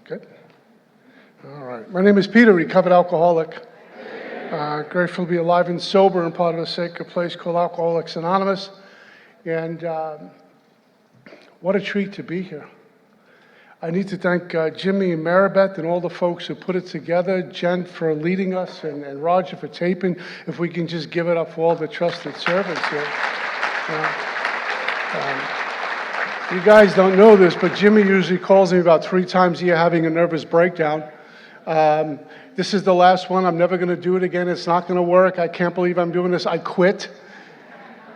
Good. All right. My name is Peter, recovered alcoholic. Grateful to be alive and sober and part of a sacred place called Alcoholics Anonymous. And what a treat to be here. I need to thank Jimmy and Maribeth and all the folks who put it together, Jen for leading us, and Roger for taping. If we can just give it up for all the trusted servants here. You guys don't know this, but Jimmy usually calls me about 3 times a year having a nervous breakdown. This is the last one. I'm never going to do it again. It's not going to work. I can't believe I'm doing this. I quit.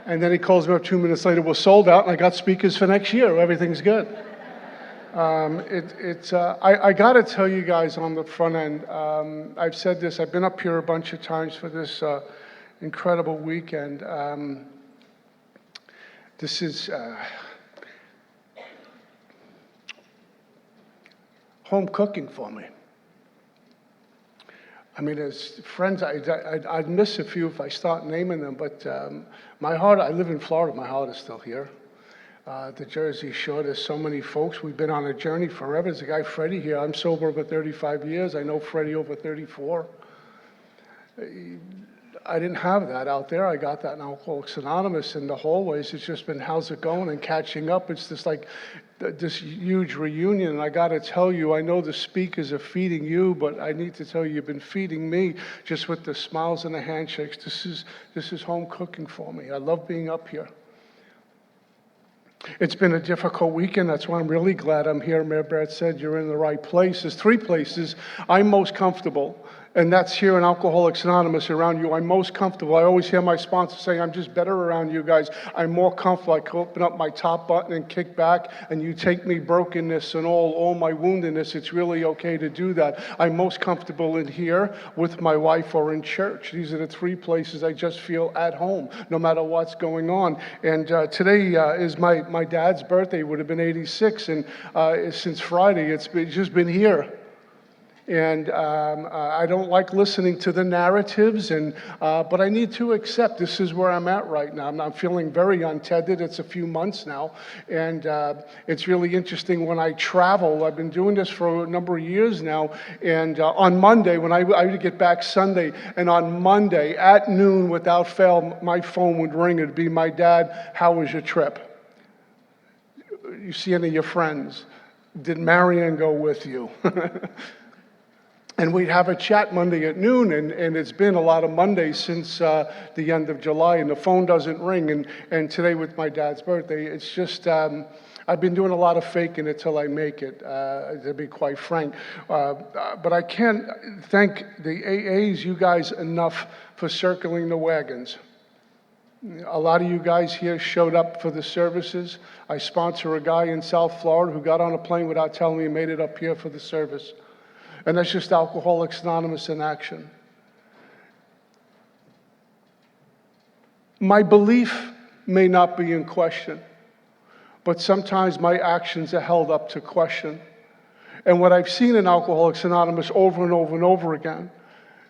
And then he calls me up 2 minutes later. We're sold out, and I got speakers for next year. Everything's good. I got to tell you guys on the front end, I've said this. I've been up here a bunch of times for this incredible weekend. This is home cooking for me. I mean, as friends, I'd miss a few if I start naming them, but my heart, I live in Florida, my heart is still here. The Jersey Shore, there's so many folks. We've been on a journey forever. There's a guy, Freddie, here. I'm sober over 35 years. I know Freddie over 34. I didn't have that out there. I got that in Alcoholics Anonymous in the hallways. It's just been, how's it going, and catching up. It's just like this huge reunion. And I got to tell you, I know the speakers are feeding you, but I need to tell you, you've been feeding me just with the smiles and the handshakes. This is home cooking for me. I love being up here. It's been a difficult weekend. That's why I'm really glad I'm here. Mayor Brad said you're in the right place. There's 3 places I'm most comfortable, and that's here in Alcoholics Anonymous around you. I'm most comfortable. I always hear my sponsor saying, I'm just better around you guys. I'm more comfortable. I can open up my top button and kick back, and you take me brokenness and all my woundedness. It's really okay to do that. I'm most comfortable in here with my wife or in church. These are the 3 places I just feel at home, no matter what's going on. And today is my dad's birthday. It would have been 86, and since Friday, it's just been here. And I don't like listening to the narratives, but I need to accept this is where I'm at right now. I'm feeling very untethered. It's a few months now, and it's really interesting when I travel. I've been doing this for a number of years now, and on Monday, when I would get back Sunday, and on Monday at noon, without fail, my phone would ring. It'd be my dad, how was your trip? You see any of your friends? Did Marianne go with you? And we'd have a chat Monday at noon, and it's been a lot of Mondays since the end of July, and the phone doesn't ring. And today with my dad's birthday, it's just, I've been doing a lot of faking it till I make it, to be quite frank. But I can't thank the AAs, you guys, enough for circling the wagons. A lot of you guys here showed up for the services. I sponsor a guy in South Florida who got on a plane without telling me he made it up here for the service. And that's just Alcoholics Anonymous in action. My belief may not be in question, but sometimes my actions are held up to question. And what I've seen in Alcoholics Anonymous over and over and over again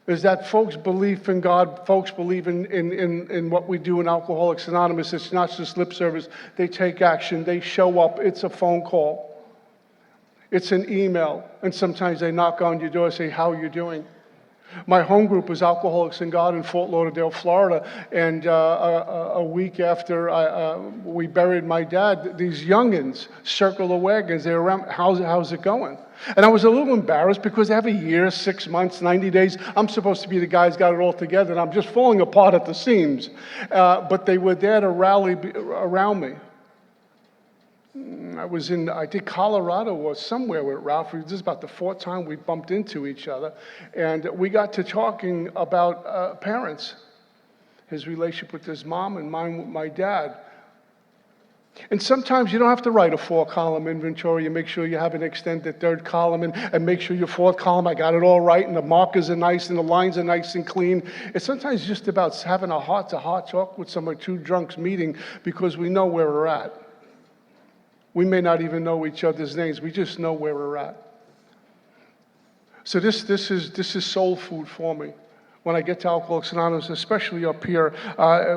is that folks' belief in God, folks believe in what we do in Alcoholics Anonymous. It's not just lip service. They take action. They show up. It's a phone call. It's an email, and sometimes they knock on your door and say, how are you doing? My home group was Alcoholics and God in Fort Lauderdale, Florida, and a week after we buried my dad, these youngins circle the wagons. They're around, how's it going? And I was a little embarrassed because every year, 6 months, 90 days, I'm supposed to be the guy who's got it all together, and I'm just falling apart at the seams. But they were there to rally around me. I think Colorado or somewhere with Ralph. This is about the 4th time we bumped into each other. And we got to talking about parents, his relationship with his mom and mine with my dad. And sometimes you don't have to write a 4-column inventory. You make sure you have an extended 3rd column and make sure your 4th column, I got it all right, and the markers are nice and the lines are nice and clean. It's sometimes just about having a heart-to-heart talk with somebody, 2 drunks meeting, because we know where we're at. We may not even know each other's names. We just know where we're at. So this is soul food for me. when I get to Alcoholics Anonymous, especially up here.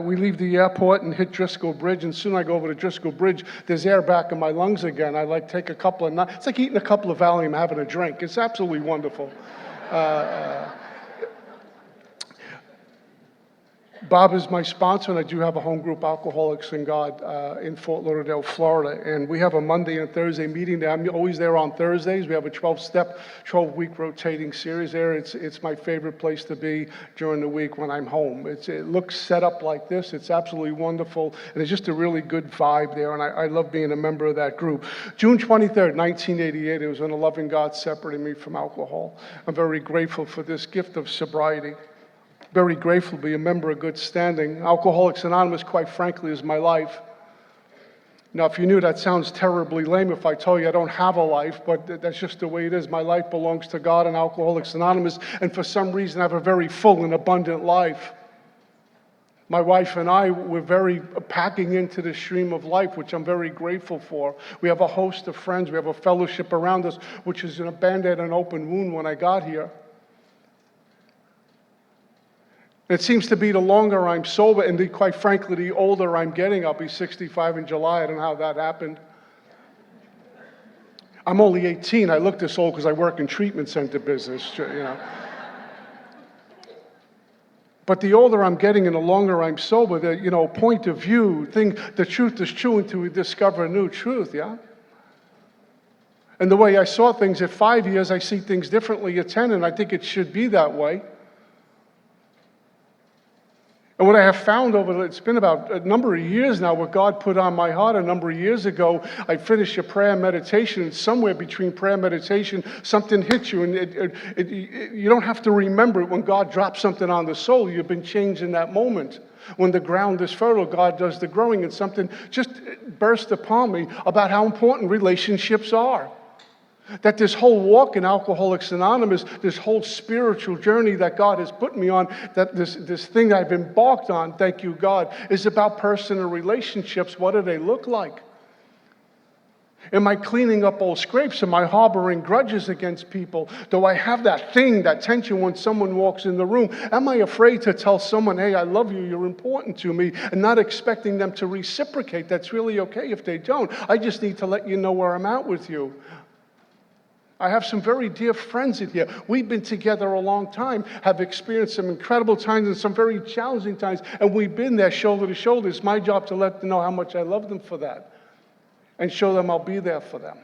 We leave the airport and hit Driscoll Bridge, and soon I go over to Driscoll Bridge, there's air back in my lungs again. I like take a couple of, it's like eating a couple of Valium, having a drink. It's absolutely wonderful. Bob is my sponsor, and I do have a home group, Alcoholics and God, in Fort Lauderdale, Florida. And we have a Monday and Thursday meeting there. I'm always there on Thursdays. We have a 12-week rotating series there. It's my favorite place to be during the week when I'm home. It looks set up like this. It's absolutely wonderful, and it's just a really good vibe there, and I love being a member of that group. June 23rd, 1988, it was when the loving God separated me from alcohol. I'm very grateful for this gift of sobriety. Very grateful to be a member of good standing. Alcoholics Anonymous, quite frankly, is my life. Now, if you knew, that sounds terribly lame if I tell you I don't have a life, but that's just the way it is. My life belongs to God and Alcoholics Anonymous, and for some reason I have a very full and abundant life. My wife and I, we're very packing into the stream of life, which I'm very grateful for. We have a host of friends. We have a fellowship around us, which is a Band-Aid and open wound when I got here. It seems to be the longer I'm sober, and quite frankly, the older I'm getting. I'll be 65 in July. I don't know how that happened. I'm only 18. I look this old because I work in treatment center business, you know. But the older I'm getting and the longer I'm sober, the point of view, the truth is true until we discover a new truth, yeah? And the way I saw things at 5 years, I see things differently at 10, and I think it should be that way. And what I have found it's been about a number of years now, what God put on my heart a number of years ago, I finished a prayer and meditation, and somewhere between prayer and meditation, something hits you, and you don't have to remember it when God drops something on the soul. You've been changed in that moment. When the ground is fertile, God does the growing, and something just burst upon me about how important relationships are. That this whole walk in Alcoholics Anonymous, this whole spiritual journey that God has put me on, that this thing I've embarked on, thank you God, is about personal relationships. What do they look like? Am I cleaning up old scrapes? Am I harboring grudges against people? Do I have that tension when someone walks in the room? Am I afraid to tell someone, hey, I love you, you're important to me, and not expecting them to reciprocate? That's really okay if they don't. I just need to let you know where I'm at with you. I have some very dear friends in here. We've been together a long time, have experienced some incredible times and some very challenging times, and we've been there shoulder to shoulder. It's my job to let them know how much I love them for that and show them I'll be there for them.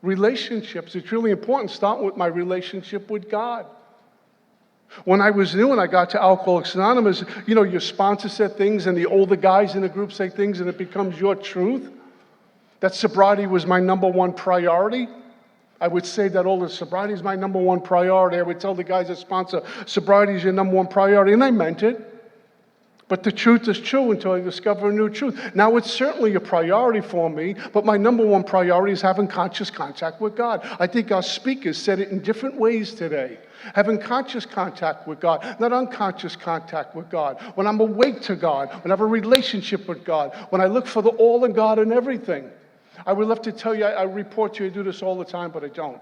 Relationships, it's really important. Start with my relationship with God. When I was new and I got to Alcoholics Anonymous, your sponsor said things and the older guys in the group say things and it becomes your truth. That sobriety was my number one priority. I would say that all the sobriety is my number one priority. I would tell the guys that sponsor, sobriety is your number one priority, and I meant it. But the truth is true until I discover a new truth. Now, it's certainly a priority for me, but my number one priority is having conscious contact with God. I think our speakers said it in different ways today. Having conscious contact with God, not unconscious contact with God. When I'm awake to God, when I have a relationship with God, when I look for the all in God in everything. I would love to tell you, I report to you, I do this all the time, but I don't.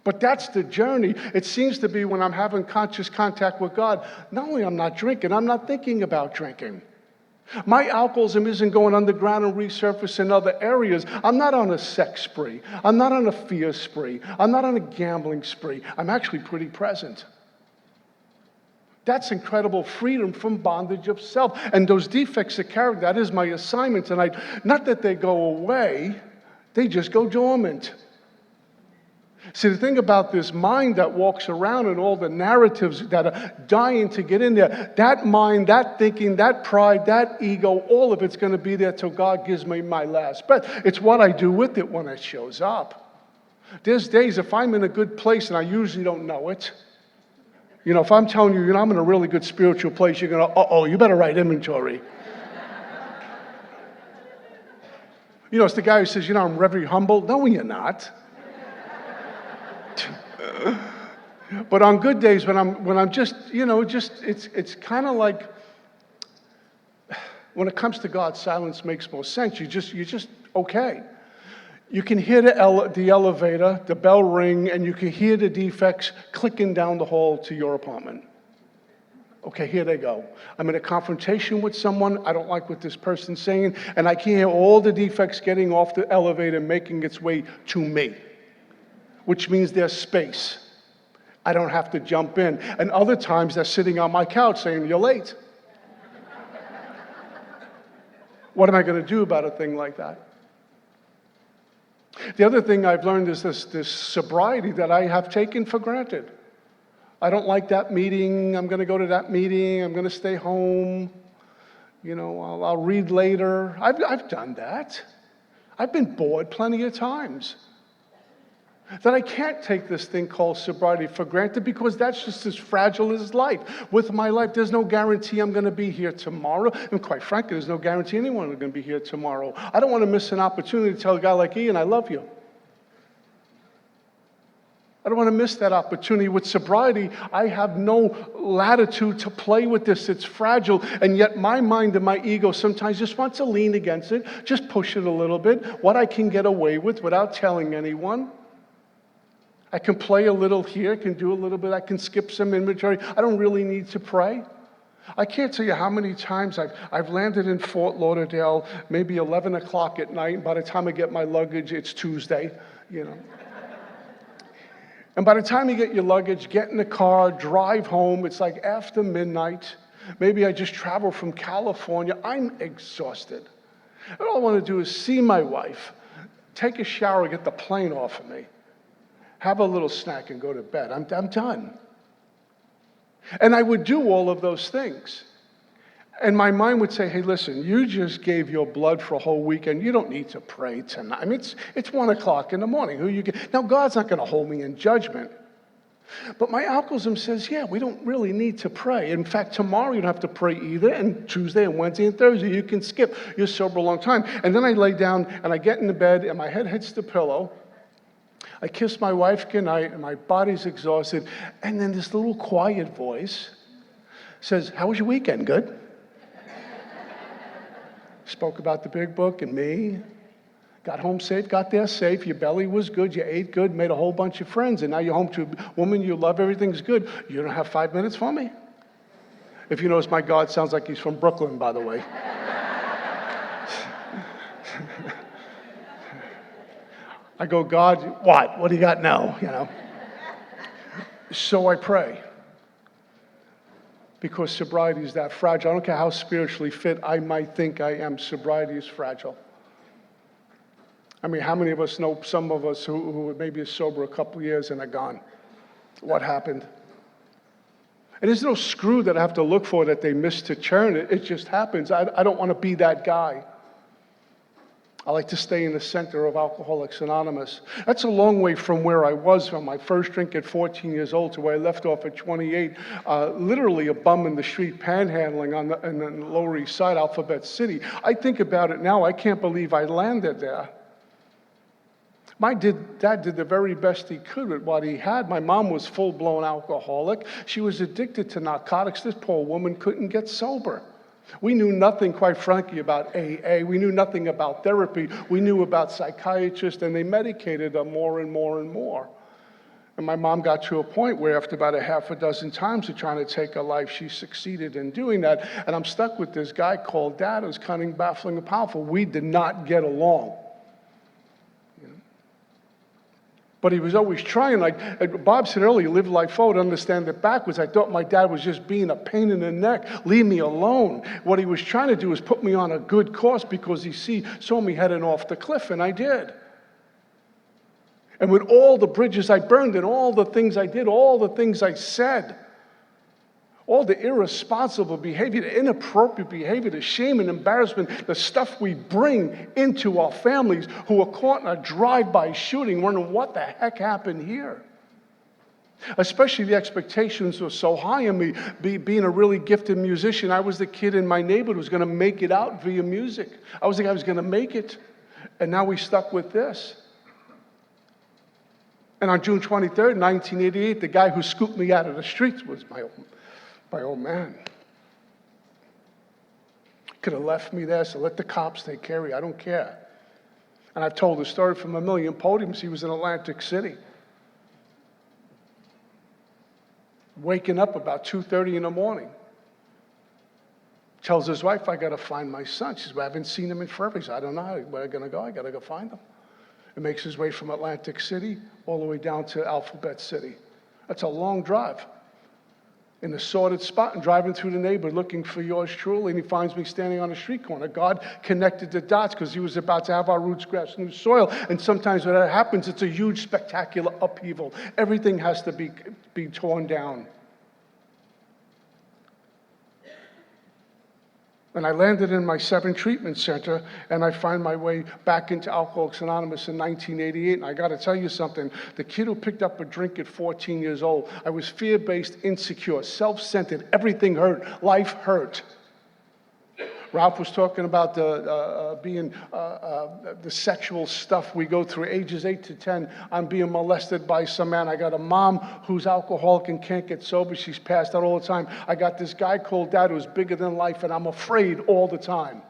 But that's the journey. It seems to be when I'm having conscious contact with God, not only I'm not drinking, I'm not thinking about drinking. My alcoholism isn't going underground and resurface in other areas. I'm not on a sex spree. I'm not on a fear spree. I'm not on a gambling spree. I'm actually pretty present. That's incredible freedom from bondage of self. And those defects of character, that is my assignment tonight. Not that they go away, they just go dormant. See, the thing about this mind that walks around and all the narratives that are dying to get in there, that mind, that thinking, that pride, that ego, all of it's going to be there till God gives me my last breath. It's what I do with it when it shows up. There's days if I'm in a good place, and I usually don't know it. If I'm telling you, I'm in a really good spiritual place, you're going to, you better write inventory. It's the guy who says, I'm very humble. No, you're not. But on good days, when I'm just, it's kind of like, when it comes to God, silence makes more sense. You're just okay. You can hear the elevator, the bell ring, and you can hear the defects clicking down the hall to your apartment. Okay, here they go. I'm in a confrontation with someone. I don't like what this person's saying, and I can hear all the defects getting off the elevator, making its way to me, which means there's space. I don't have to jump in. And other times they're sitting on my couch saying, "You're late." What am I going to do about a thing like that? The other thing I've learned is this sobriety that I have taken for granted. I don't like that meeting. I'm going to go to that meeting. I'm going to stay home. I'll read later. I've done that. I've been bored plenty of times. That I can't take this thing called sobriety for granted because that's just as fragile as life. With my life, there's no guarantee I'm going to be here tomorrow. And quite frankly, there's no guarantee anyone is going to be here tomorrow. I don't want to miss an opportunity to tell a guy like Ian, I love you. I don't want to miss that opportunity. With sobriety, I have no latitude to play with this. It's fragile, and yet my mind and my ego sometimes just want to lean against it, just push it a little bit, what I can get away with without telling anyone. I can play a little here, can do a little bit, I can skip some inventory. I don't really need to pray. I can't tell you how many times I've landed in Fort Lauderdale, maybe 11 o'clock at night, and by the time I get my luggage, it's Tuesday, And by the time you get your luggage, get in the car, drive home, it's like after midnight. Maybe I just traveled from California. I'm exhausted. And all I want to do is see my wife, take a shower, get the plane off of me, have a little snack, and go to bed. I'm done. And I would do all of those things. And my mind would say, hey, listen, you just gave your blood for a whole weekend. You don't need to pray tonight. I mean, it's 1 o'clock in the morning. Now, God's not going to hold me in judgment. But my alcoholism says, yeah, we don't really need to pray. In fact, tomorrow you don't have to pray either, and Tuesday and Wednesday and Thursday you can skip. You're sober a long time. And then I lay down and I get into bed and my head hits the pillow. I kiss my wife goodnight and my body's exhausted. And then this little quiet voice says, how was your weekend? Good? Spoke about the big book and me. Got home safe, got there safe. Your belly was good. You ate good, made a whole bunch of friends. And now you're home to a woman you love. Everything's good. You don't have 5 minutes for me? If you notice, my God sounds like he's from Brooklyn, by the way. I go, God, what? What do you got now? So I pray. Because sobriety is that fragile. I don't care how spiritually fit I might think I am. Sobriety is fragile. I mean, how many of us know some of us who maybe are sober a couple of years and are gone? What happened? And there's no screw that I have to look for that they missed to churn it. It just happens. I don't want to be that guy. I like to stay in the center of Alcoholics Anonymous. That's a long way from where I was from my first drink at 14 years old to where I left off at 28. Literally a bum in the street panhandling in the Lower East Side, Alphabet City. I think about it now, I can't believe I landed there. My dad did the very best he could with what he had. My mom was full-blown alcoholic. She was addicted to narcotics. This poor woman couldn't get sober. We knew nothing, quite frankly, about AA. We knew nothing about therapy. We knew about psychiatrists, and they medicated her more and more and more. And my mom got to a point where after about a half a dozen times of trying to take her life, she succeeded in doing that. And I'm stuck with this guy called Dad, who's cunning, baffling, and powerful. We did not get along. But he was always trying. Like Bob said earlier, live life forward, understand it backwards. I thought my dad was just being a pain in the neck. Leave me alone. What he was trying to do was put me on a good course because he saw me heading off the cliff, and I did. And with all the bridges I burned and all the things I did, all the things I said, all the irresponsible behavior, the inappropriate behavior, the shame and embarrassment, the stuff we bring into our families who are caught in a drive-by shooting, wondering what the heck happened here. Especially the expectations were so high on me, being a really gifted musician. I was the kid in my neighborhood who was going to make it out via music. I was the guy who was going to make it. And now we stuck with this. And on June 23rd, 1988, the guy who scooped me out of the streets was my old man. Could have left me there, so let the cops take care of you. I don't care. And I've told the story from a million podiums. He was in Atlantic City, waking up about 2:30 in the morning. Tells his wife, I got to find my son. She says, well, I haven't seen him in forever. He says, I don't know where I'm going to go. I got to go find him. He makes his way from Atlantic City all the way down to Alphabet City. That's a long drive. In a sordid spot and driving through the neighborhood looking for yours truly, and he finds me standing on a street corner. God connected the dots because he was about to have our roots grasp new soil. And sometimes when that happens, it's a huge, spectacular upheaval. Everything has to be torn down. And I landed in my 7 treatment center, and I find my way back into Alcoholics Anonymous in 1988. And I got to tell you something. The kid who picked up a drink at 14 years old, I was fear-based, insecure, self-centered. Everything hurt. Life hurt. Ralph was talking about the sexual stuff we go through, ages 8 to 10. I'm being molested by some man. I got a mom who's alcoholic and can't get sober. She's passed out all the time. I got this guy called Dad who's bigger than life, and I'm afraid all the time.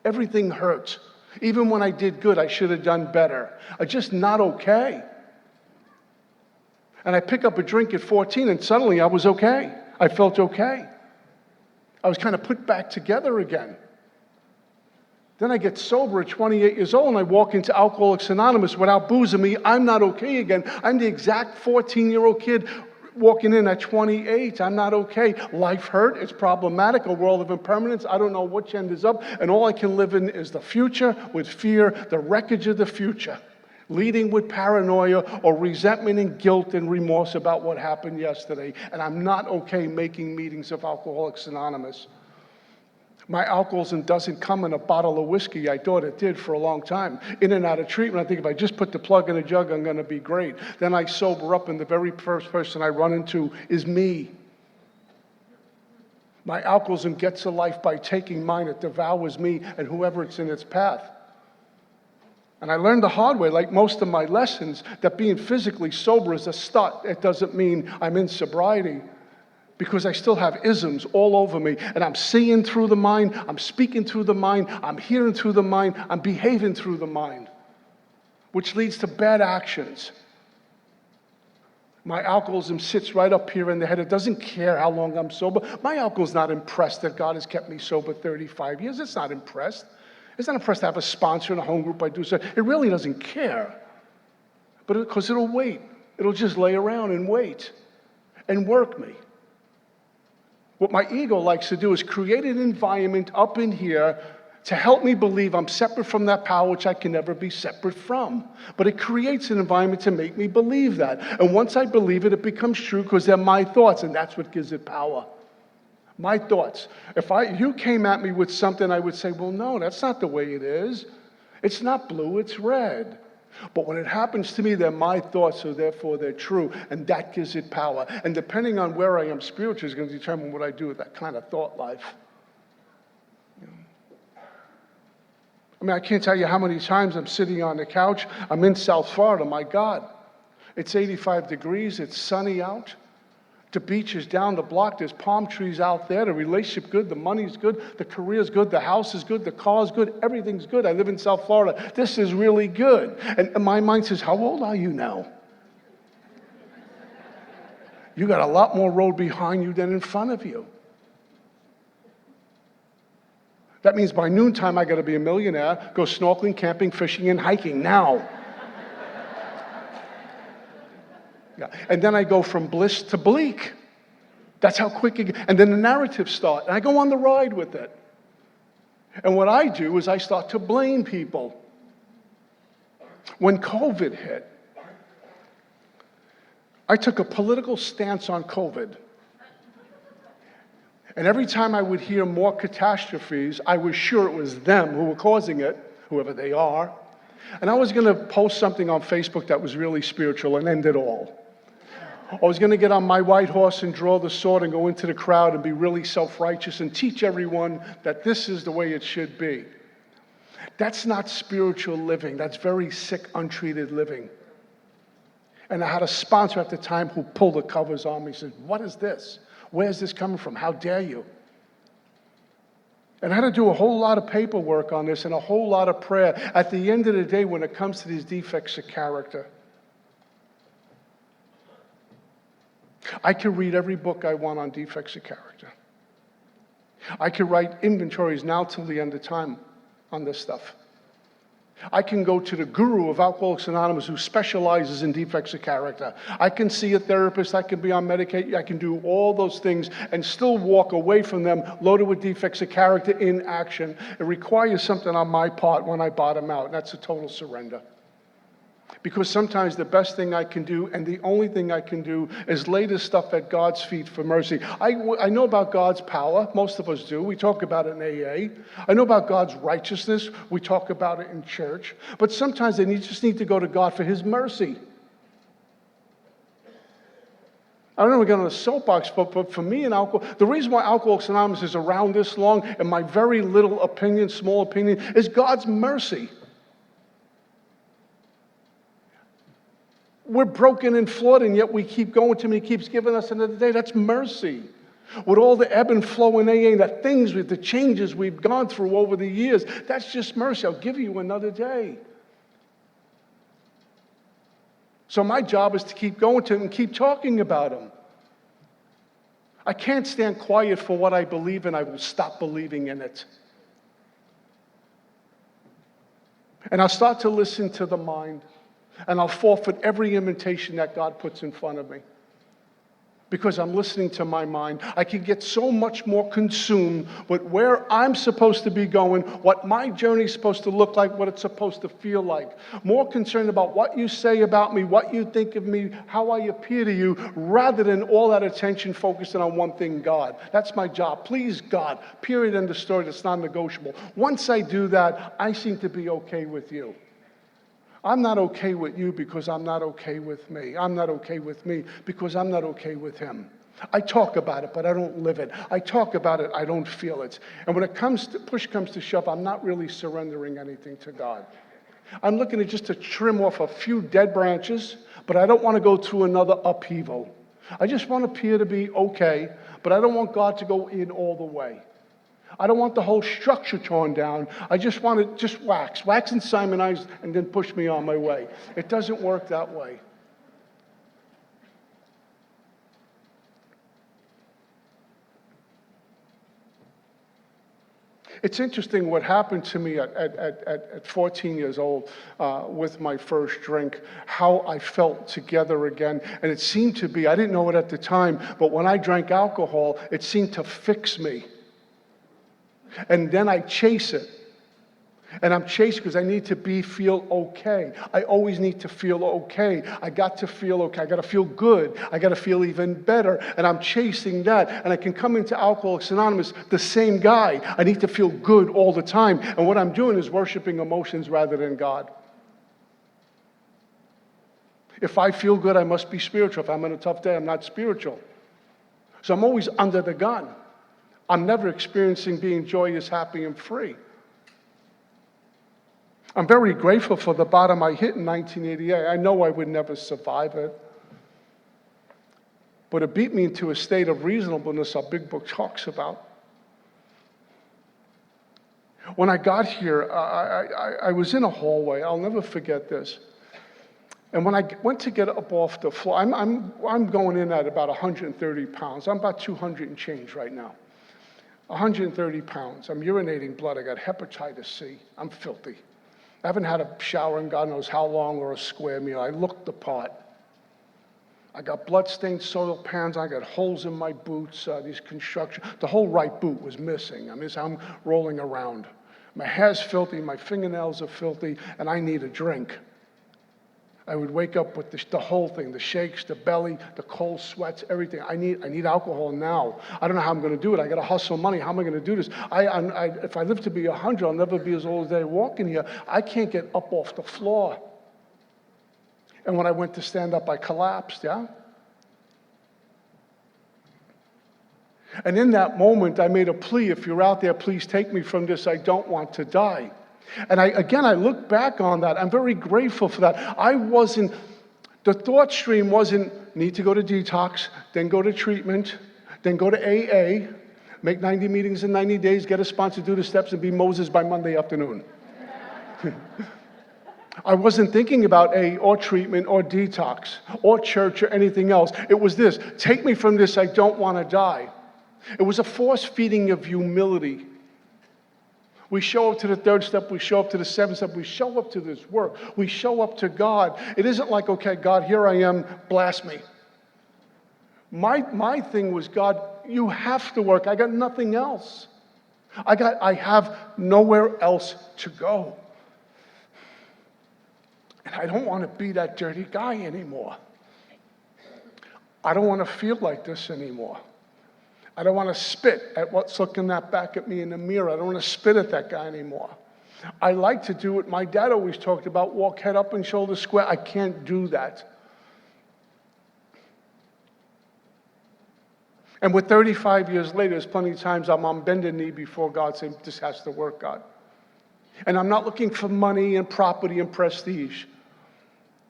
Everything hurts. Even when I did good, I should have done better. I'm just not okay. And I pick up a drink at 14, and suddenly I was okay. I felt okay. I was kind of put back together again. Then I get sober at 28 years old, and I walk into Alcoholics Anonymous without boozing me. I'm not okay again. I'm the exact 14-year-old kid walking in at 28. I'm not okay. Life hurt. It's problematic. A world of impermanence. I don't know which end is up, and all I can live in is the future with fear, the wreckage of the future, leading with paranoia or resentment and guilt and remorse about what happened yesterday. And I'm not okay making meetings of Alcoholics Anonymous. My alcoholism doesn't come in a bottle of whiskey. I thought it did for a long time. In and out of treatment, I think if I just put the plug in a jug, I'm going to be great. Then I sober up, and the very first person I run into is me. My alcoholism gets a life by taking mine. It devours me and whoever it's in its path. And I learned the hard way, like most of my lessons, that being physically sober is a start. It doesn't mean I'm in sobriety, because I still have isms all over me. And I'm seeing through the mind, I'm speaking through the mind, I'm hearing through the mind, I'm behaving through the mind, which leads to bad actions. My alcoholism sits right up here in the head. It doesn't care how long I'm sober. My alcoholism's not impressed that God has kept me sober 35 years. It's not impressed. It's not impressed to have a sponsor in a home group I do so. It really doesn't care. But because it'll wait. It'll just lay around and wait and work me. What my ego likes to do is create an environment up in here to help me believe I'm separate from that power which I can never be separate from. But it creates an environment to make me believe that. And once I believe it, it becomes true because they're my thoughts, and that's what gives it power. My thoughts. If you came at me with something, I would say, well, no, that's not the way it is. It's not blue, it's red. But when it happens to me, they're my thoughts, so therefore they're true, and that gives it power. And depending on where I am spiritually is going to determine what I do with that kind of thought life. I mean, I can't tell you how many times I'm sitting on the couch. I'm in South Florida, my God. It's 85 degrees, it's sunny out. The beach is down the block. There's palm trees out there. The relationship good. The money's good. The career's good. The house is good. The car's good. Everything's good. I live in South Florida. This is really good. And my mind says, how old are you now? You got a lot more road behind you than in front of you. That means by noontime, I got to be a millionaire, go snorkeling, camping, fishing, and hiking now. Yeah. And then I go from bliss to bleak. That's how quick it gets. And then the narratives start. And I go on the ride with it. And what I do is I start to blame people. When COVID hit, I took a political stance on COVID. And every time I would hear more catastrophes, I was sure it was them who were causing it, whoever they are. And I was going to post something on Facebook that was really spiritual and end it all. I was going to get on my white horse and draw the sword and go into the crowd and be really self-righteous and teach everyone that this is the way it should be. That's not spiritual living. That's very sick, untreated living. And I had a sponsor at the time who pulled the covers on me and said, what is this? Where's this coming from? How dare you? And I had to do a whole lot of paperwork on this and a whole lot of prayer. At the end of the day, when it comes to these defects of character, I can read every book I want on defects of character. I can write inventories now till the end of time on this stuff. I can go to the guru of Alcoholics Anonymous who specializes in defects of character. I can see a therapist, I can be on medication, I can do all those things and still walk away from them loaded with defects of character in action. It requires something on my part when I bottom out, and that's a total surrender. Because sometimes the best thing I can do, and the only thing I can do, is lay this stuff at God's feet for mercy. I know about God's power. Most of us do. We talk about it in AA. I know about God's righteousness. We talk about it in church. But sometimes they just need to go to God for His mercy. I don't know if we're getting on a soapbox, but for me and alcohol, the reason why Alcoholics Anonymous is around this long, and my very little opinion, small opinion, is God's mercy. We're broken and flawed, and yet we keep going to Him. He keeps giving us another day. That's mercy. With all the ebb and flow in AA, the things, with the changes we've gone through over the years, that's just mercy. I'll give you another day. So my job is to keep going to Him and keep talking about Him. I can't stand quiet for what I believe in. I will stop believing in it. And I'll start to listen to the mind. And I'll forfeit every invitation that God puts in front of me. Because I'm listening to my mind. I can get so much more consumed with where I'm supposed to be going, what my journey is supposed to look like, what it's supposed to feel like. More concerned about what you say about me, what you think of me, how I appear to you, rather than all that attention focusing on one thing, God. That's my job. Please, God. Period. End of story. That's non-negotiable. Once I do that, I seem to be okay with you. I'm not okay with you because I'm not okay with me. I'm not okay with me because I'm not okay with Him. I talk about it, but I don't live it. I talk about it, I don't feel it. And when push comes to shove, I'm not really surrendering anything to God. I'm looking at just to trim off a few dead branches, but I don't want to go through another upheaval. I just want to appear to be okay, but I don't want God to go in all the way. I don't want the whole structure torn down. I just want to just wax and simonize, and then push me on my way. It doesn't work that way. It's interesting what happened to me at 14 years old with my first drink, how I felt together again. And it seemed to be, I didn't know it at the time, but when I drank alcohol, it seemed to fix me. And then I chase it. And I'm chasing because I need to feel okay. I always need to feel okay. I got to feel okay. I got to feel good. I got to feel even better. And I'm chasing that. And I can come into Alcoholics Anonymous the same guy. I need to feel good all the time. And what I'm doing is worshiping emotions rather than God. If I feel good, I must be spiritual. If I'm on a tough day, I'm not spiritual. So I'm always under the gun. I'm never experiencing being joyous, happy, and free. I'm very grateful for the bottom I hit in 1988. I know I would never survive it. But it beat me into a state of reasonableness our big book talks about. When I got here, I was in a hallway. I'll never forget this. And when I went to get up off the floor, I'm going in at about 130 pounds. I'm about 200 and change right now. 130 pounds. I'm urinating blood. I got hepatitis C. I'm filthy. I haven't had a shower in God knows how long or a square meal. I looked the part. I got blood-stained soiled pants. I got holes in my boots, these construction. The whole right boot was missing. I mean, I'm rolling around. My hair's filthy. My fingernails are filthy. And I need a drink. I would wake up with the whole thing, the shakes, the belly, the cold sweats, everything. I need alcohol now. I don't know how I'm going to do it. I got to hustle money. How am I going to do this? If I live to be 100, I'll never be as old as they walk in here. I can't get up off the floor. And when I went to stand up, I collapsed, yeah? And in that moment, I made a plea. If you're out there, please take me from this. I don't want to die. And I look back on that. I'm very grateful for that. The thought stream wasn't need to go to detox, then go to treatment, then go to AA, Make 90 meetings in 90 days, get a sponsor, do the steps, and be Moses by Monday afternoon. I wasn't thinking about or treatment or detox or church or anything else. It was this: take me from this, I don't want to die. It was a force feeding of humility. We show up to the third step, we show up to the seventh step, we show up to this work, we show up to God. It isn't like, okay, God, here I am, blast me. My thing was, God, you have to work. I got nothing else. I have nowhere else to go. And I don't want to be that dirty guy anymore. I don't want to feel like this anymore. I don't want to spit at what's looking back at me in the mirror. I don't want to spit at that guy anymore. I like to do what my dad always talked about, walk head up and shoulders square. I can't do that. And with 35 years later, there's plenty of times I'm on bended knee before God saying, this has to work, God. And I'm not looking for money and property and prestige.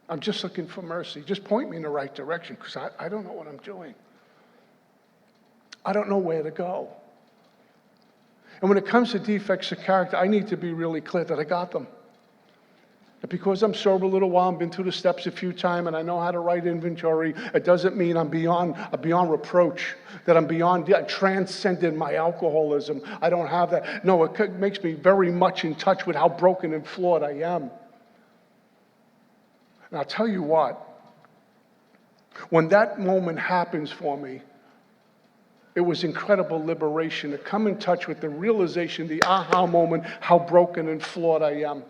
I'm just looking for mercy. Just point me in the right direction, because I don't know what I'm doing. I don't know where to go. And when it comes to defects of character, I need to be really clear that I got them. That because I'm sober a little while, I've been through the steps a few times, and I know how to write inventory, it doesn't mean I'm beyond reproach, that I transcended my alcoholism. I don't have that. No, it makes me very much in touch with how broken and flawed I am. And I'll tell you what, when that moment happens for me, it was incredible liberation to come in touch with the realization, the aha moment, how broken and flawed I am.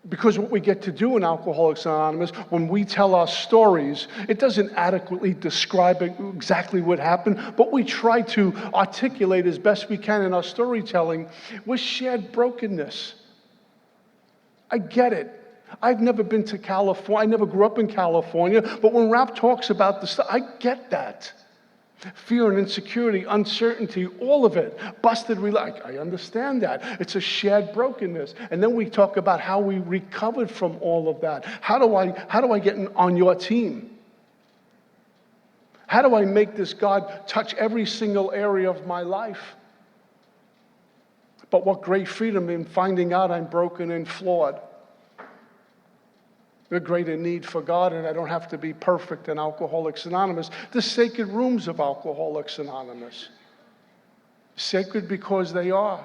Because what we get to do in Alcoholics Anonymous, when we tell our stories, it doesn't adequately describe exactly what happened, but we try to articulate as best we can in our storytelling with shared brokenness. I get it. I've never been to California. I never grew up in California, but when Rap talks about the stuff, I get that. Fear and insecurity, uncertainty, all of it. Busted, I understand that. It's a shared brokenness. And then we talk about how we recovered from all of that. How do I get on your team? How do I make this God touch every single area of my life? But what great freedom in finding out I'm broken and flawed. A greater need for God, and I don't have to be perfect in Alcoholics Anonymous. The sacred rooms of Alcoholics Anonymous. Sacred because they are.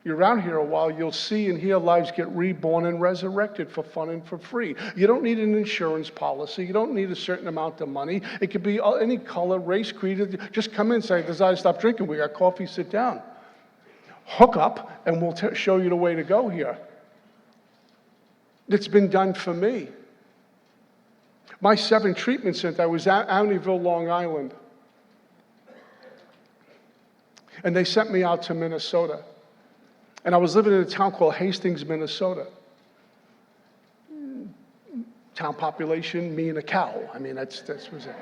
You're around here a while, you'll see and hear lives get reborn and resurrected for fun and for free. You don't need an insurance policy. You don't need a certain amount of money. It could be any color, race, creed. Just come in and say, I desire to stop drinking. We got coffee, sit down. Hook up, and we'll show you the way to go here. It's been done for me. My 7 treatment center, I was at Amityville, Long Island. And they sent me out to Minnesota. And I was living in a town called Hastings, Minnesota. Town population, me and a cow. I mean, that's was it.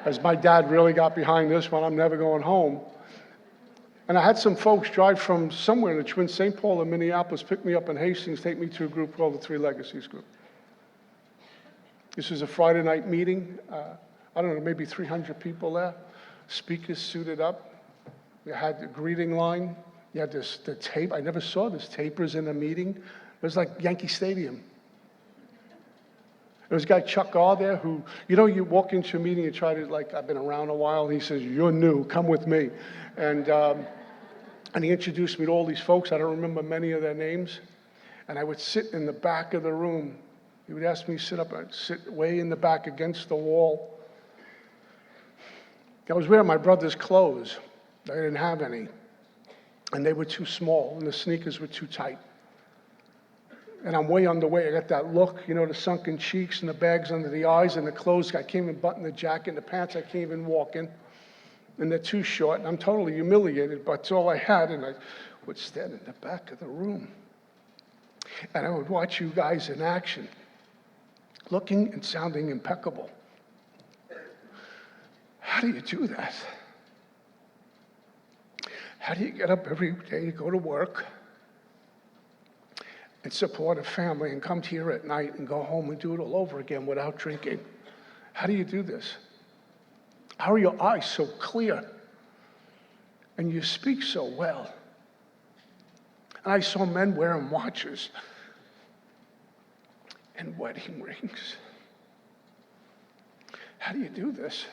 As my dad really got behind this one, I'm never going home. And I had some folks drive from somewhere in the Twin St. Paul and Minneapolis, pick me up in Hastings, take me to a group called the Three Legacies Group. This was a Friday night meeting. I don't know, maybe 300 people there. Speakers suited up. You had the greeting line. You had the tape. I never saw this. Tapers in a meeting. It was like Yankee Stadium. There was a guy, Chuck Gar, there, who, you walk into a meeting, you try to, I've been around a while, and he says, you're new, come with me. And he introduced me to all these folks. I don't remember many of their names. And I would sit in the back of the room. He would ask me to sit up, I'd sit way in the back against the wall. I was wearing my brother's clothes. I didn't have any. And they were too small, and the sneakers were too tight. And I'm way underway. I got that look, the sunken cheeks and the bags under the eyes and the clothes. I can't even button the jacket and the pants. I can't even walk in. And they're too short. And I'm totally humiliated, but it's all I had. And I would stand in the back of the room. And I would watch you guys in action, looking and sounding impeccable. How do you do that? How do you get up every day to go to work and support a family and come to here at night and go home and do it all over again without drinking? How do you do this? How are your eyes so clear? and you speak so well. And I saw men wearing watches and wedding rings. How do you do this?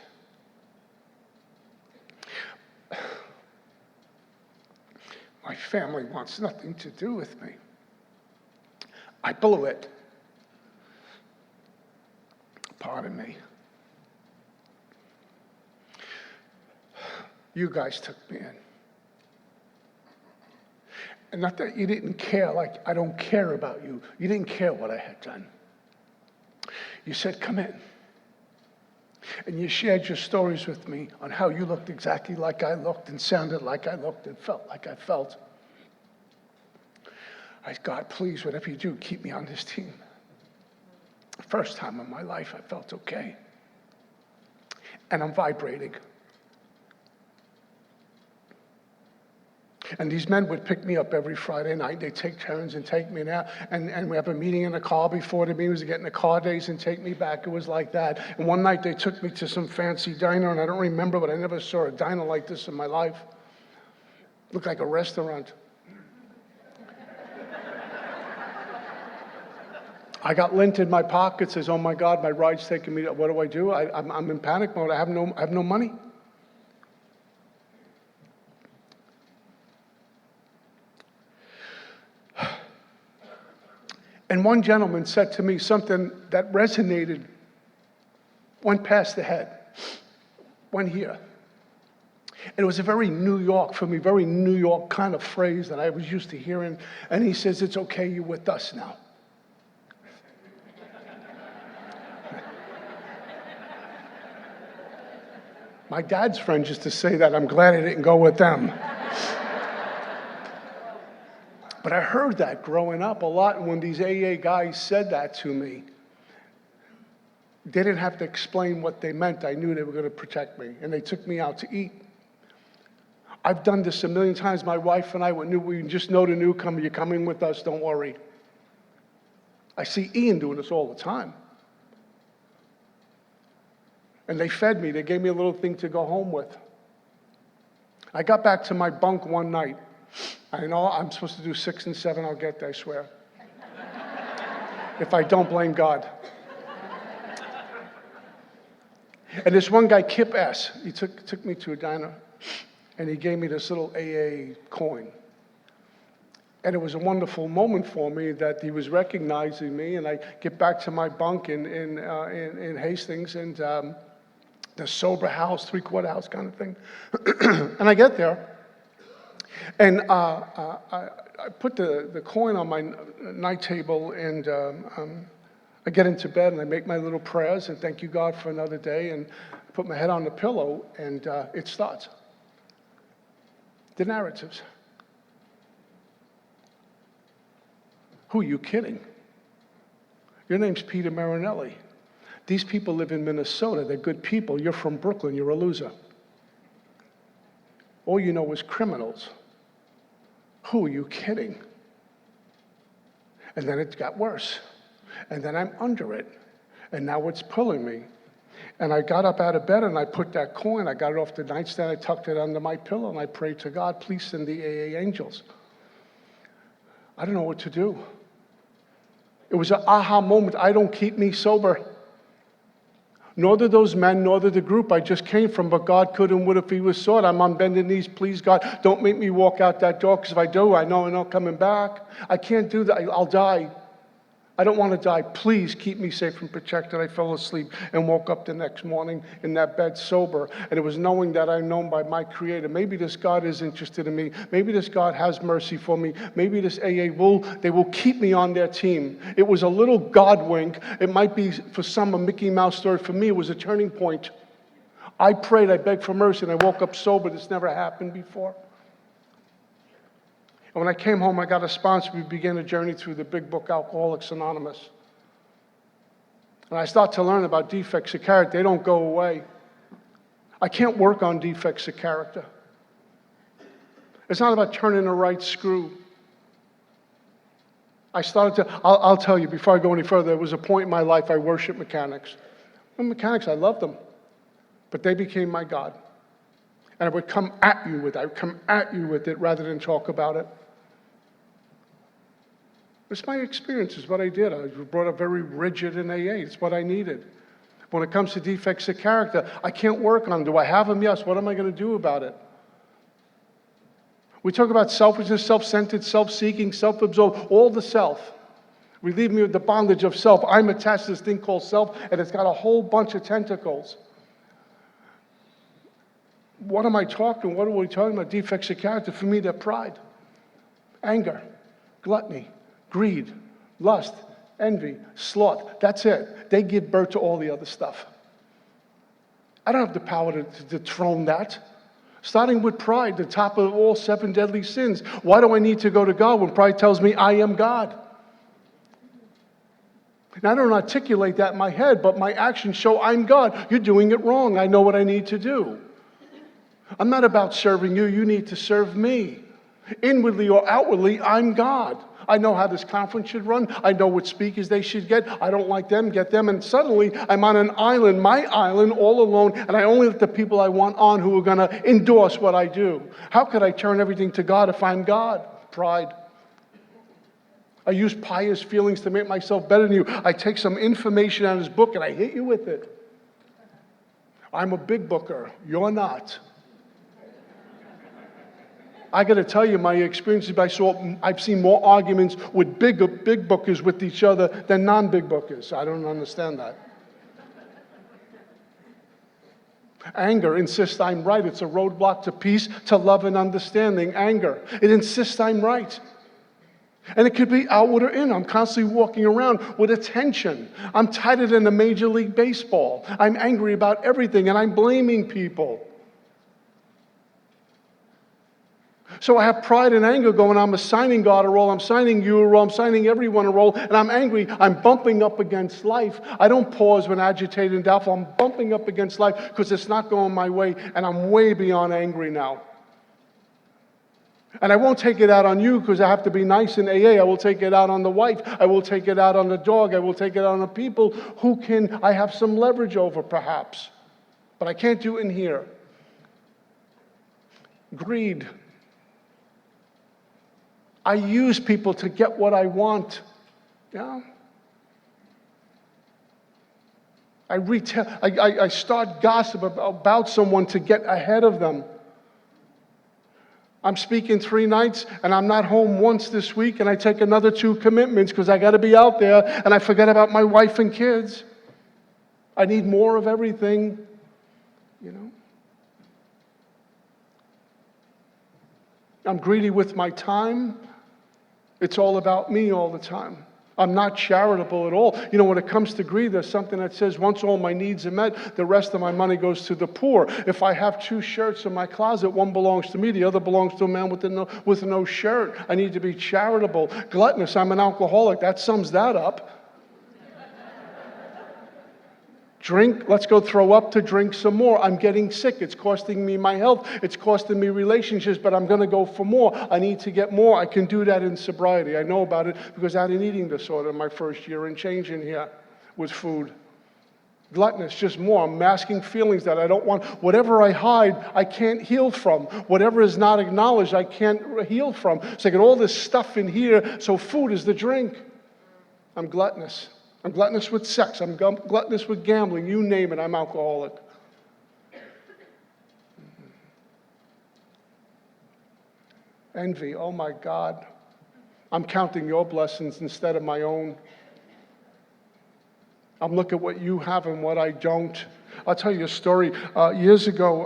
My family wants nothing to do with me. I blew it. Pardon me. You guys took me in. And not that you didn't care, like I don't care about you. You didn't care what I had done. You said, come in. And you shared your stories with me on how you looked exactly like I looked and sounded like I looked and felt like I felt. I said, God, please, whatever you do, keep me on this team. The first time in my life, I felt okay. And I'm vibrating. And these men would pick me up every Friday night. They'd take turns and take me out. And we have a meeting in the car before the meeting. We get in the car days and take me back. It was like that. And one night they took me to some fancy diner, and I don't remember, but I never saw a diner like this in my life. It looked like a restaurant. I got lint in my pocket. Says, oh my God, my ride's taking me. What do? I'm in panic mode. I have no money. And one gentleman said to me something that resonated, went past the head, went here. And it was a very New York, for me, very New York kind of phrase that I was used to hearing. And he says, it's okay, you're with us now. My dad's friends used to say that. I'm glad I didn't go with them. But I heard that growing up a lot, and when these AA guys said that to me, they didn't have to explain what they meant. I knew they were going to protect me, and they took me out to eat. I've done this a million times. My wife and I, we just know the newcomer. You're coming with us, don't worry. I see Ian doing this all the time. And they fed me. They gave me a little thing to go home with. I got back to my bunk one night. I know I'm supposed to do 6 and 7. I'll get there, I swear. If I don't, blame God. And this one guy, Kip S., he took me to a diner, and he gave me this little AA coin. And it was a wonderful moment for me that he was recognizing me, and I get back to my bunk in Hastings, and the sober house, 3-quarter house kind of thing. And I get there. And I put the coin on my night table, and I get into bed, and I make my little prayers, and thank you, God, for another day, and I put my head on the pillow, and it starts. The narratives. Who are you kidding? Your name's Peter Marinelli. These people live in Minnesota. They're good people. You're from Brooklyn. You're a loser. All you know is criminals. Who are you kidding? And then it got worse. And then I'm under it. And now it's pulling me. And I got up out of bed and I put that coin, I got it off the nightstand, I tucked it under my pillow, and I prayed to God, please send the AA angels. I don't know what to do. It was an aha moment. I don't keep me sober. Nor did those men, nor did the group I just came from, but God could and would if he was sought. I'm on bended knees. Please, God, don't make me walk out that door, because if I do, I know I'm not coming back. I can't do that. I'll die. I don't want to die. Please keep me safe and protected. I fell asleep and woke up the next morning in that bed sober. And it was knowing that I'm known by my Creator. Maybe this God is interested in me. Maybe this God has mercy for me. Maybe this AA they will keep me on their team. It was a little God wink. It might be for some a Mickey Mouse story. For me, it was a turning point. I prayed, I begged for mercy, and I woke up sober. This never happened before. And when I came home, I got a sponsor. We began a journey through the big book, Alcoholics Anonymous. And I start to learn about defects of character. They don't go away. I can't work on defects of character. It's not about turning the right screw. I'll tell you, before I go any further, there was a point in my life I worshiped mechanics. And mechanics, I loved them. But they became my God. And I would come at you with it. I would come at you with it rather than talk about it. It's my experience. It's what I did. I was brought up very rigid in AA. It's what I needed. When it comes to defects of character, I can't work on them. Do I have them? Yes. What am I going to do about it? We talk about selfishness, self-centered, self-seeking, self-absorbed, all the self. Relieve me of the bondage of self. I'm attached to this thing called self, and it's got a whole bunch of tentacles. What am I talking? What are we talking about? Defects of character. For me, they're pride, anger, gluttony, greed, lust, envy, sloth. That's it. They give birth to all the other stuff. I don't have the power to dethrone that. Starting with pride, the top of all 7 deadly sins. Why do I need to go to God when pride tells me I am God? Now, I don't articulate that in my head, but my actions show I'm God. You're doing it wrong. I know what I need to do. I'm not about serving you. You need to serve me. Inwardly or outwardly, I'm God. I know how this conference should run. I know what speakers they should get. I don't like them, get them. And suddenly, I'm on an island, my island, all alone, and I only let the people I want on who are going to endorse what I do. How could I turn everything to God if I'm God? Pride. I use pious feelings to make myself better than you. I take some information out of his book and I hit you with it. I'm a big booker. You're not. I got to tell you, my experiences, I've seen more arguments with big bookers with each other than non-big bookers. I don't understand that. Anger insists I'm right. It's a roadblock to peace, to love and understanding. Anger. It insists I'm right. And it could be outward or in. I'm constantly walking around with a tension. I'm tighter than a Major League Baseball. I'm angry about everything, and I'm blaming people. So I have pride and anger going. I'm assigning God a role. I'm assigning you a role. I'm assigning everyone a role. And I'm angry. I'm bumping up against life. I don't pause when agitated and doubtful. I'm bumping up against life because it's not going my way. And I'm way beyond angry now. And I won't take it out on you because I have to be nice in AA. I will take it out on the wife. I will take it out on the dog. I will take it out on the people who I have some leverage over perhaps. But I can't do it in here. Greed. I use people to get what I want. Yeah. I start gossip about someone to get ahead of them. I'm speaking 3 nights, and I'm not home once this week, and I take another 2 commitments because I got to be out there, and I forget about my wife and kids. I need more of everything, you know. I'm greedy with my time. It's all about me all the time. I'm not charitable at all. You know, when it comes to greed, there's something that says once all my needs are met, the rest of my money goes to the poor. If I have 2 shirts in my closet, one belongs to me, the other belongs to a man with no shirt. I need to be charitable. Gluttonous, I'm an alcoholic. That sums that up. Drink, let's go throw up to drink some more. I'm getting sick. It's costing me my health. It's costing me relationships, but I'm going to go for more. I need to get more. I can do that in sobriety. I know about it because I had an eating disorder in my first year and changing here with food. Gluttonous, just more. I'm masking feelings that I don't want. Whatever I hide, I can't heal from. Whatever is not acknowledged, I can't heal from. So I get all this stuff in here, so food is the drink. I'm gluttonous. I'm gluttonous with sex. I'm gluttonous with gambling. You name it, I'm alcoholic. Envy, oh my God. I'm counting your blessings instead of my own. I'm looking at what you have and what I don't. I'll tell you a story. Years ago,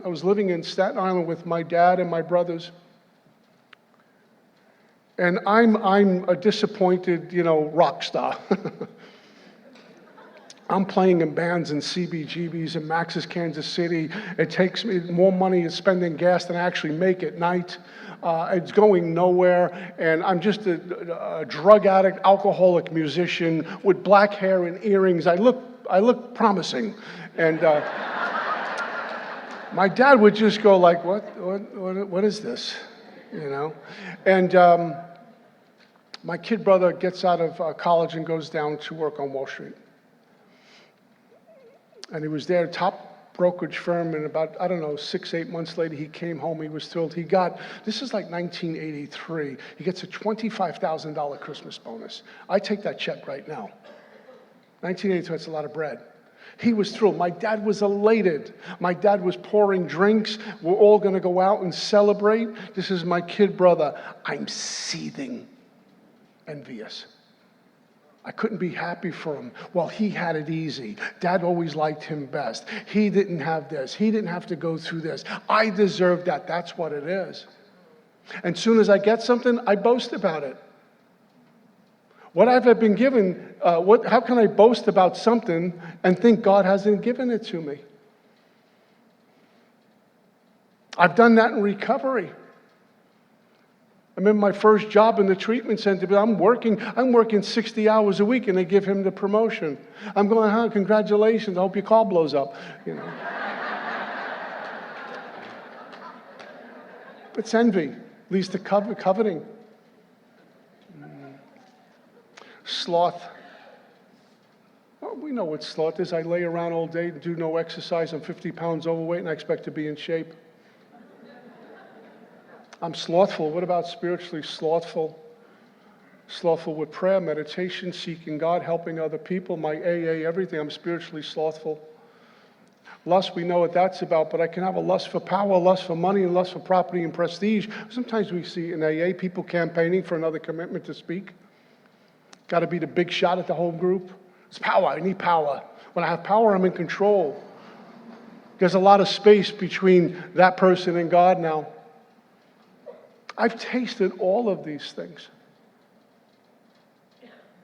I was living in Staten Island with my dad and my brothers. And I'm a disappointed, rock star. I'm playing in bands in CBGBs in Max's Kansas City. It takes me more money in spending gas than I actually make at night. It's going nowhere, and I'm just a drug addict, alcoholic musician with black hair and earrings. I look promising, and my dad would just go like, "What is this?" And my kid brother gets out of college and goes down to work on Wall Street. And he was there, top brokerage firm, and about, 6-8 months later, he came home. He was thrilled. This is like 1983. He gets a $25,000 Christmas bonus. I take that check right now. 1982, that's a lot of bread. He was thrilled. My dad was elated. My dad was pouring drinks. We're all going to go out and celebrate. This is my kid brother. I'm seething, envious. I couldn't be happy for him. Well, he had it easy. Dad always liked him best. He didn't have this. He didn't have to go through this. I deserve that. That's what it is. And soon as I get something, I boast about it. What have I been given? How can I boast about something and think God hasn't given it to me? I've done that in recovery. I'm in my first job in the treatment center, but I'm working 60 hours a week, and they give him the promotion. I'm going, congratulations, I hope your car blows up. It's envy, leads to coveting. Sloth. Well, we know what sloth is. I lay around all day and do no exercise. I'm 50 pounds overweight, and I expect to be in shape. I'm slothful. What about spiritually slothful? Slothful with prayer, meditation, seeking God, helping other people, my AA, everything. I'm spiritually slothful. Lust, we know what that's about, but I can have a lust for power, lust for money, and lust for property and prestige. Sometimes we see in AA people campaigning for another commitment to speak. Got to be the big shot at the whole group. It's power. I need power. When I have power, I'm in control. There's a lot of space between that person and God now. I've tasted all of these things.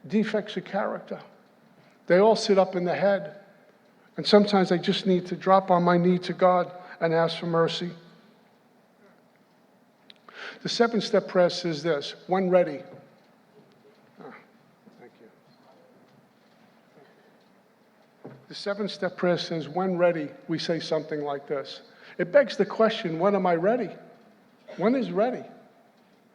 Defects of character. They all sit up in the head. And sometimes I just need to drop on my knee to God and ask for mercy. The 7-step prayer says this: when ready. Thank you. The 7-step prayer says, when ready, we say something like this. It begs the question, when am I ready? When is ready?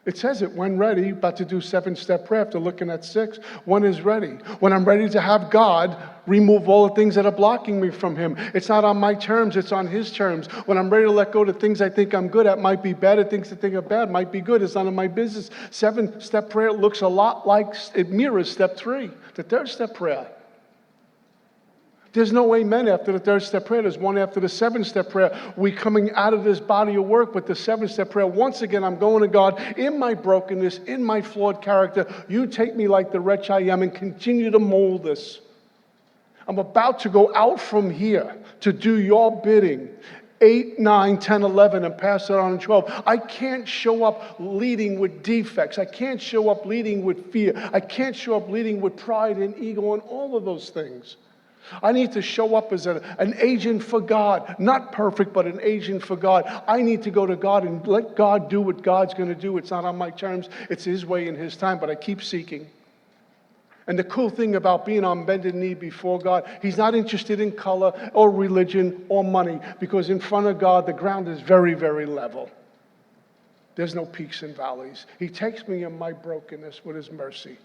It says it, when ready, about to do 7-step prayer after looking at 6. When is ready? When I'm ready to have God remove all the things that are blocking me from Him. It's not on my terms, it's on His terms. When I'm ready to let go of the things I think I'm good at, might be bad, and things I think are bad might be good. It's none of my business. 7-step prayer looks a lot like, it mirrors step 3, the 3rd-step prayer. There's no amen after the 3rd-step prayer. There's one after the 7-step prayer. We coming out of this body of work with the 7-step prayer. Once again, I'm going to God in my brokenness, in my flawed character. You take me like the wretch I am and continue to mold this. I'm about to go out from here to do your bidding. 8, 9, 10, 11, and pass it on in 12. I can't show up leading with defects. I can't show up leading with fear. I can't show up leading with pride and ego and all of those things. I need to show up as an agent for God. Not perfect, but an agent for God. I need to go to God and let God do what God's going to do. It's not on my terms. It's His way and His time, but I keep seeking. And the cool thing about being on bended knee before God, He's not interested in color or religion or money, because in front of God, the ground is very, very level. There's no peaks and valleys. He takes me in my brokenness with His mercy.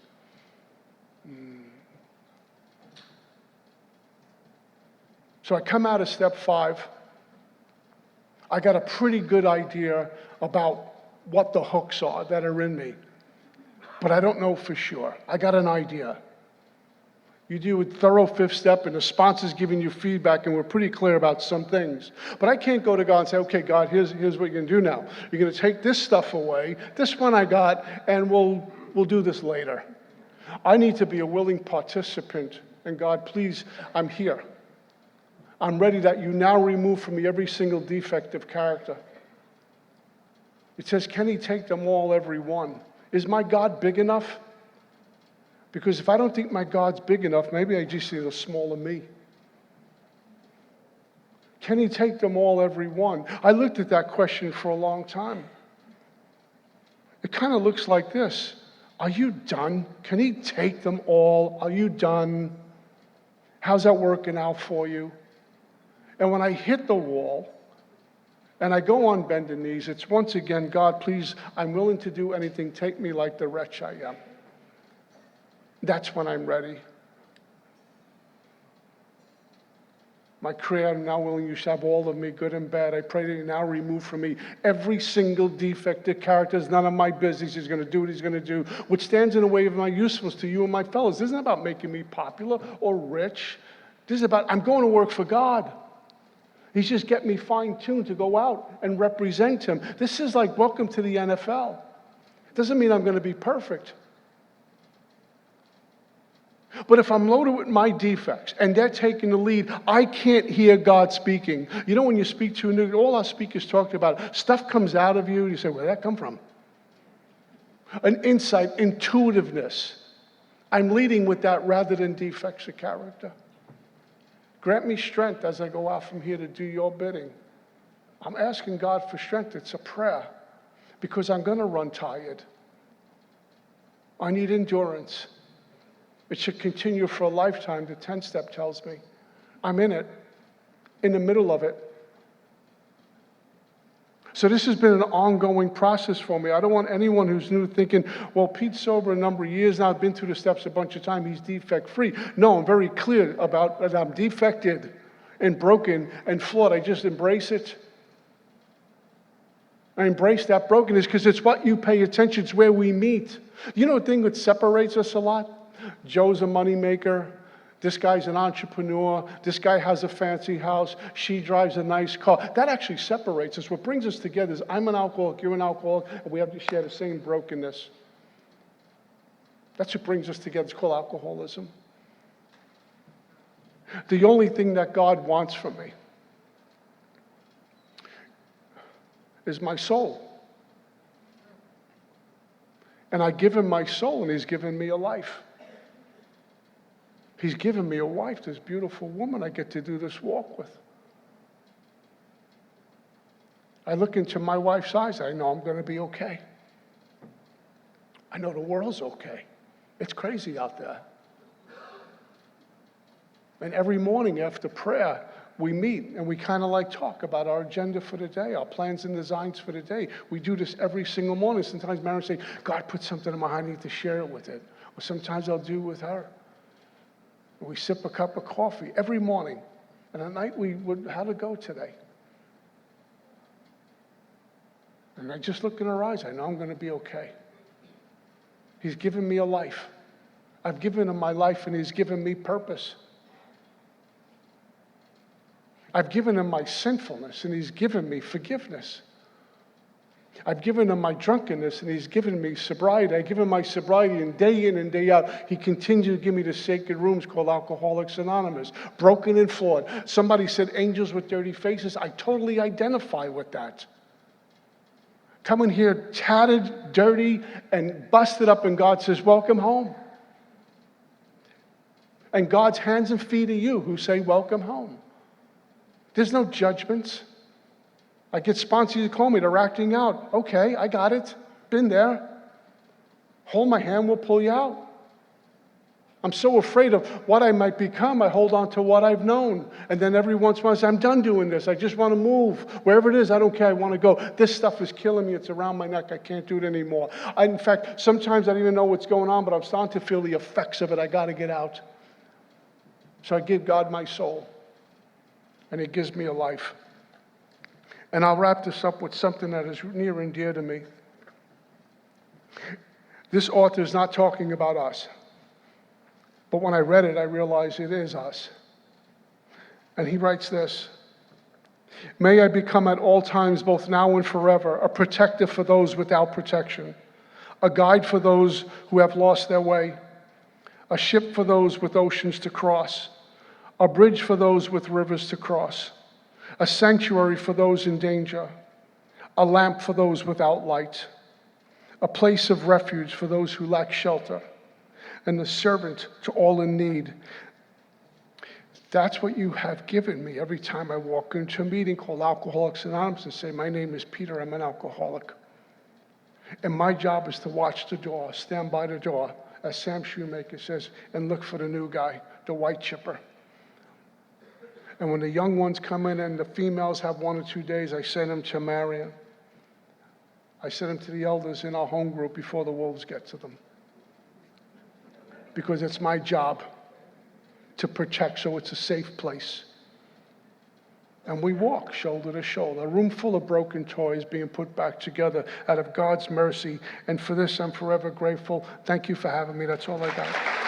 So I come out of step 5. I got a pretty good idea about what the hooks are that are in me. But I don't know for sure. I got an idea. You do a thorough 5th step, and the sponsor's giving you feedback, and we're pretty clear about some things. But I can't go to God and say, okay, God, here's what you're going to do now. You're going to take this stuff away, this one I got, and we'll do this later. I need to be a willing participant. And God, please, I'm here. I'm ready that you now remove from me every single defect of character. It says, can He take them all, every one? Is my God big enough? Because if I don't think my God's big enough, maybe I just see the small of me. Can He take them all, every one? I looked at that question for a long time. It kind of looks like this. Are you done? Can He take them all? Are you done? How's that working out for you? And when I hit the wall and I go on bended knees, it's once again, God, please, I'm willing to do anything. Take me like the wretch I am. That's when I'm ready. My Creator, now willing you shall have all of me, good and bad. I pray that you now remove from me every single defect of character. It's none of my business. He's going to do what he's going to do, which stands in the way of my usefulness to you and my fellows. This isn't about making me popular or rich. This is about, I'm going to work for God. He's just getting me fine-tuned to go out and represent him. This is like welcome to the NFL. Doesn't mean I'm going to be perfect. But if I'm loaded with my defects and they're taking the lead, I can't hear God speaking. You know, when you speak to a new, all our speakers talked about, stuff comes out of you, you say, where'd that come from? An insight, intuitiveness. I'm leading with that rather than defects of character. Grant me strength as I go out from here to do your bidding. I'm asking God for strength. It's a prayer because I'm going to run tired. I need endurance. It should continue for a lifetime, the 10-step tells me. I'm in it, in the middle of it. So this has been an ongoing process for me. I don't want anyone who's new thinking, well, Pete's sober a number of years now, I've been through the steps a bunch of times, he's defect-free. No, I'm very clear about that I'm defected and broken and flawed. I just embrace it. I embrace that brokenness because it's what you pay attention to. It's where we meet. You know the thing that separates us a lot? Joe's a moneymaker. This guy's an entrepreneur. This guy has a fancy house. She drives a nice car. That actually separates us. What brings us together is I'm an alcoholic, you're an alcoholic, and we have to share the same brokenness. That's what brings us together. It's called alcoholism. The only thing that God wants from me is my soul. And I give him my soul, and he's given me a life. He's given me a wife, this beautiful woman I get to do this walk with. I look into my wife's eyes, I know I'm going to be okay. I know the world's okay. It's crazy out there. And every morning after prayer, we meet and we kind of like talk about our agenda for the day, our plans and designs for the day. We do this every single morning. Sometimes Mary will say, God put something in my heart, I need to share it with it. Or sometimes I'll do it with her. We sip a cup of coffee every morning. And at night we would, how'd it go today? And I just look in her eyes. I know I'm going to be okay. He's given me a life. I've given him my life and he's given me purpose. I've given him my sinfulness and he's given me forgiveness. I've given him my drunkenness and he's given me sobriety. I've given my sobriety and day in and day out, he continues to give me the sacred rooms called Alcoholics Anonymous. Broken and flawed. Somebody said angels with dirty faces. I totally identify with that. Coming here tattered, dirty, and busted up, and God says, welcome home. And God's hands and feet are you who say, welcome home. There's no judgments. I get sponsors who call me, they're acting out. Okay, I got it. Been there. Hold my hand, we'll pull you out. I'm so afraid of what I might become, I hold on to what I've known. And then every once in a while I say, I'm done doing this. I just want to move. Wherever it is, I don't care, I want to go. This stuff is killing me. It's around my neck. I can't do it anymore. In fact, sometimes I don't even know what's going on, but I'm starting to feel the effects of it. I got to get out. So I give God my soul. And he gives me a life. And I'll wrap this up with something that is near and dear to me. This author is not talking about us. But when I read it, I realized it is us. And he writes this: may I become at all times, both now and forever, a protector for those without protection, a guide for those who have lost their way, a ship for those with oceans to cross, a bridge for those with rivers to cross, a sanctuary for those in danger, a lamp for those without light, a place of refuge for those who lack shelter, and the servant to all in need. That's what you have given me every time I walk into a meeting called Alcoholics Anonymous and say, my name is Peter, I'm an alcoholic. And my job is to watch the door, stand by the door, as Sam Shoemaker says, and look for the new guy, the white chipper. And when the young ones come in and the females have 1 or 2 days, I send them to Marion. I send them to the elders in our home group before the wolves get to them. Because it's my job to protect, so it's a safe place. And we walk shoulder to shoulder, a room full of broken toys being put back together out of God's mercy. And for this, I'm forever grateful. Thank you for having me. That's all I got.